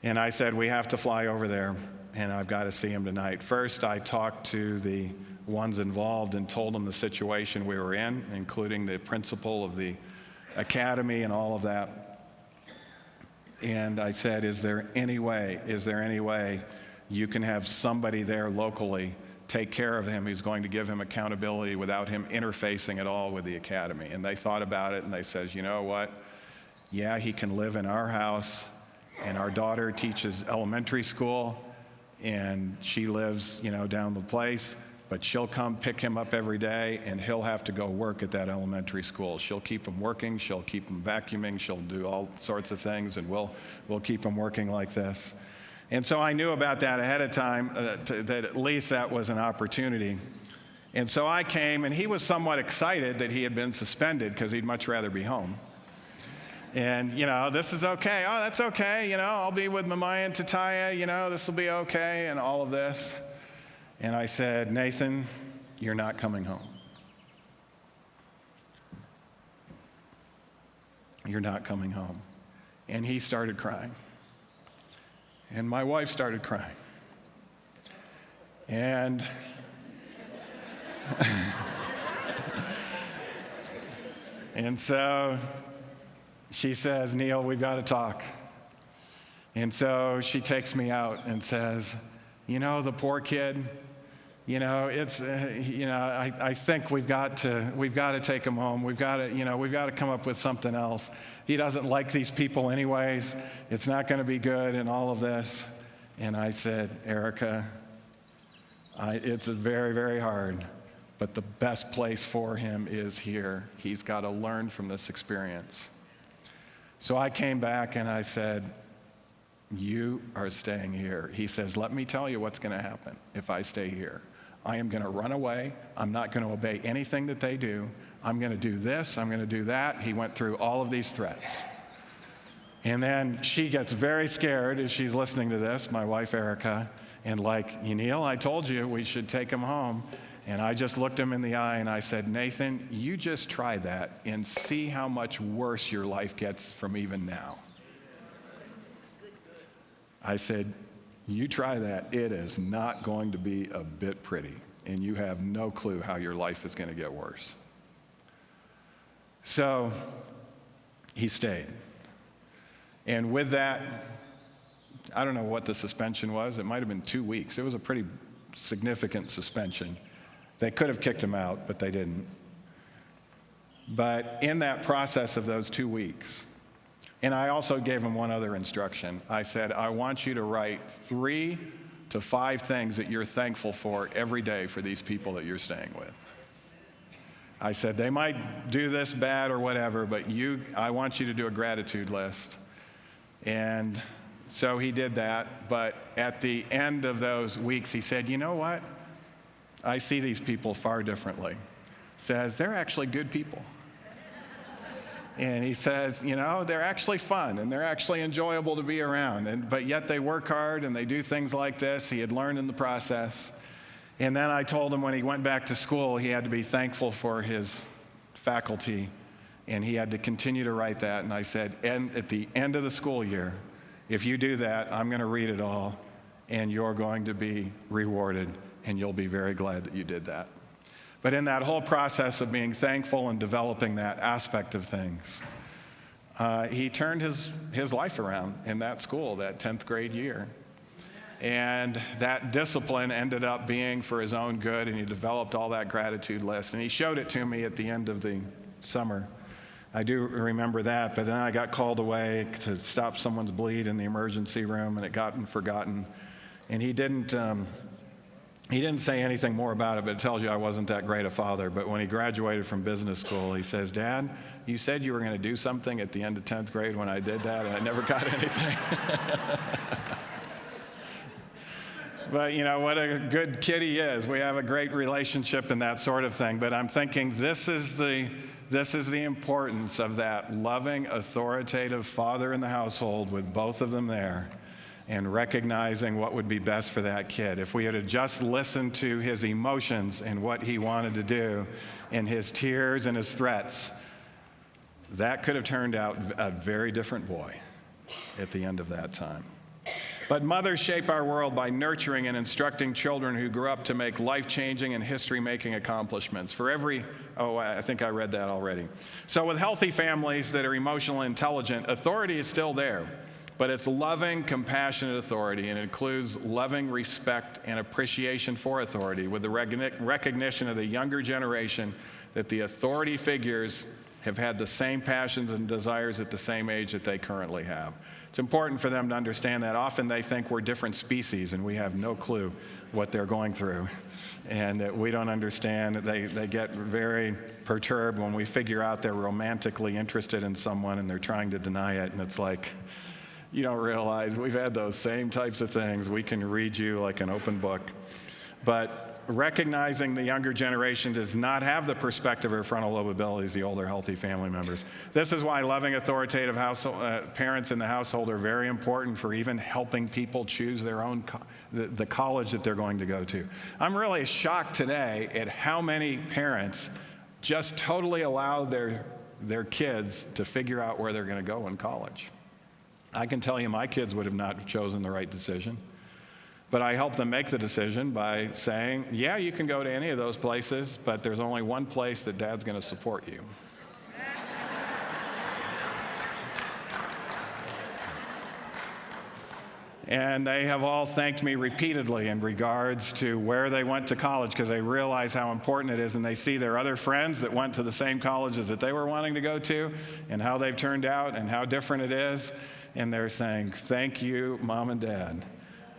And I said, we have to fly over there, and I've got to see him tonight. First, I talked to the ones involved and told them the situation we were in, including the principal of the academy and all of that. And I said, is there any way you can have somebody there locally take care of him who's going to give him accountability without him interfacing at all with the academy. And they thought about it, and they said, you know what? Yeah, he can live in our house, and our daughter teaches elementary school, and she lives, down the place, but she'll come pick him up every day, and he'll have to go work at that elementary school. She'll keep him working, she'll keep him vacuuming, she'll do all sorts of things, and we'll keep him working like this. And so I knew about that ahead of time, that at least that was an opportunity. And so I came, and he was somewhat excited that he had been suspended because he'd much rather be home. And, this is okay. Oh, that's okay. I'll be with Mamiah and Tataya. This will be okay, and all of this. And I said, Nathan, you're not coming home. You're not coming home. And he started crying. And my wife started crying. And and so she says, Neil, we've got to talk. And so she takes me out and says, the poor kid, it's, I think we've got to take him home. We've got to come up with something else. He doesn't like these people anyways. It's not going to be good and all of this. And I said, Erica, it's very, very hard, but the best place for him is here. He's got to learn from this experience. So I came back and I said, you are staying here. He says, let me tell you what's going to happen if I stay here. I am going to run away. I'm not going to obey anything that they do. I'm going to do this. I'm going to do that. He went through all of these threats. And then she gets very scared as she's listening to this, my wife Erica, and Neil, I told you we should take him home. And I just looked him in the eye and I said, Nathan, you just try that and see how much worse your life gets from even now. I said, you try that. It is not going to be a bit pretty, and you have no clue how your life is going to get worse. So he stayed. And with that, I don't know what the suspension was. It might have been 2 weeks. It was a pretty significant suspension. They could have kicked him out, but they didn't. But in that process of those 2 weeks, and I also gave him one other instruction. I said, I want you to write 3 to 5 things that you're thankful for every day for these people that you're staying with. I said, they might do this bad or whatever, but I want you to do a gratitude list. And so he did that, but at the end of those weeks, he said, you know what? I see these people far differently. Says, they're actually good people. And he says, they're actually fun and they're actually enjoyable to be around. But yet they work hard and they do things like this. He had learned in the process. And then I told him when he went back to school, he had to be thankful for his faculty. And he had to continue to write that. And I said, and at the end of the school year, if you do that, I'm going to read it all and you're going to be rewarded and you'll be very glad that you did that. But in that whole process of being thankful and developing that aspect of things, he turned his life around in that school, that 10th grade year. And that discipline ended up being for his own good, and he developed all that gratitude list. And he showed it to me at the end of the summer. I do remember that, but then I got called away to stop someone's bleed in the emergency room, and it got forgotten. And he didn't say anything more about it, but it tells you I wasn't that great a father. But when he graduated from business school, he says, Dad, you said you were going to do something at the end of 10th grade when I did that, and I never got anything. But what a good kid he is. We have a great relationship and that sort of thing. But I'm thinking this is the importance of that loving, authoritative father in the household with both of them there, and recognizing what would be best for that kid. If we had just listened to his emotions and what he wanted to do, and his tears and his threats, that could have turned out a very different boy at the end of that time. But mothers shape our world by nurturing and instructing children who grew up to make life-changing and history-making accomplishments. I think I read that already. So with healthy families that are emotionally intelligent, authority is still there. But it's loving, compassionate authority, and it includes loving respect and appreciation for authority with the recognition of the younger generation that the authority figures have had the same passions and desires at the same age that they currently have. It's important for them to understand that. Often they think we're different species and we have no clue what they're going through and that we don't understand. They get very perturbed when we figure out they're romantically interested in someone and they're trying to deny it, and it's like, you don't realize we've had those same types of things. We can read you like an open book. But recognizing the younger generation does not have the perspective or frontal lobe abilities the older, healthy family members. This is why loving, authoritative parents in the household are very important for even helping people choose their own the college that they're going to go to. I'm really shocked today at how many parents just totally allow their kids to figure out where they're going to go in college. I can tell you my kids would have not chosen the right decision. But I help them make the decision by saying, yeah, you can go to any of those places, but there's only one place that Dad's going to support you. And they have all thanked me repeatedly in regards to where they went to college, because they realize how important it is, and they see their other friends that went to the same colleges that they were wanting to go to and how they've turned out and how different it is. And they're saying, thank you, Mom and Dad.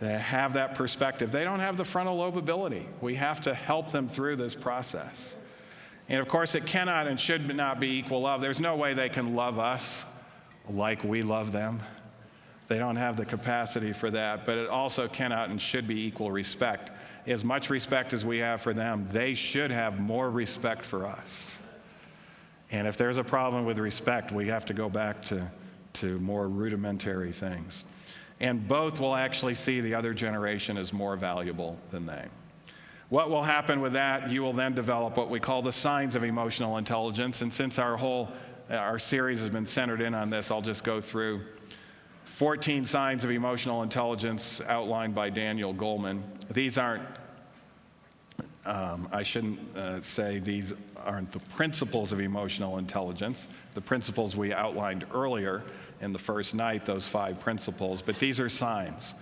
They have that perspective. They don't have the frontal lobe ability. We have to help them through this process. And of course, it cannot and should not be equal love. There's no way they can love us like we love them. They don't have the capacity for that, but it also cannot and should be equal respect. As much respect as we have for them, they should have more respect for us. And if there's a problem with respect, we have to go back to more rudimentary things. And both will actually see the other generation as more valuable than they. What will happen with that? You will then develop what we call the signs of emotional intelligence. And since our series has been centered in on this, I'll just go through 14 signs of emotional intelligence outlined by Daniel Goleman. These aren't, I shouldn't say these aren't the principles of emotional intelligence, the principles we outlined earlier in the first night, those 5 principles, but these are signs.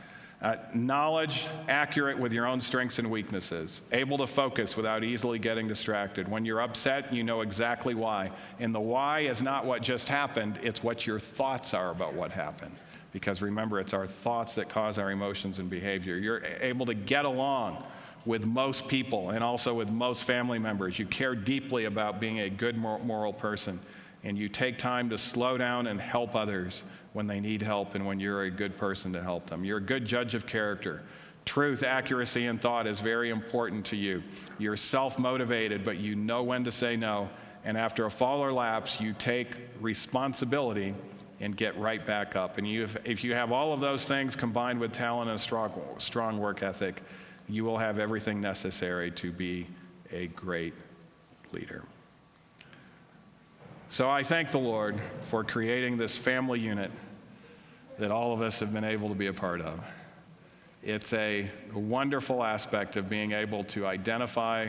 Knowledge, accurate with your own strengths and weaknesses, able to focus without easily getting distracted. When you're upset, you know exactly why. And the why is not what just happened, it's what your thoughts are about what happened. Because remember, it's our thoughts that cause our emotions and behavior. You're able to get along with most people and also with most family members. You care deeply about being a good moral person. And you take time to slow down and help others when they need help and when you're a good person to help them. You're a good judge of character. Truth, accuracy, and thought is very important to you. You're self-motivated, but you know when to say no. And after a fall or lapse, you take responsibility and get right back up. And if you have all of those things combined with talent and a strong work ethic, you will have everything necessary to be a great leader. So I thank the Lord for creating this family unit that all of us have been able to be a part of. It's a wonderful aspect of being able to identify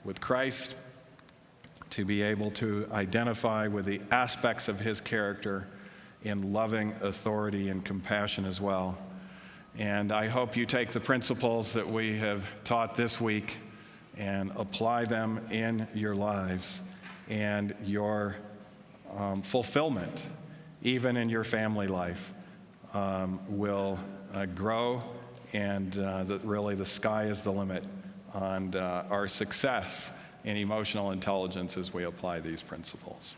with Christ, to be able to identify with the aspects of his character in loving authority and compassion as well. And I hope you take the principles that we have taught this week and apply them in your lives, and your fulfillment, even in your family life, will grow, and really the sky is the limit on our success in emotional intelligence as we apply these principles.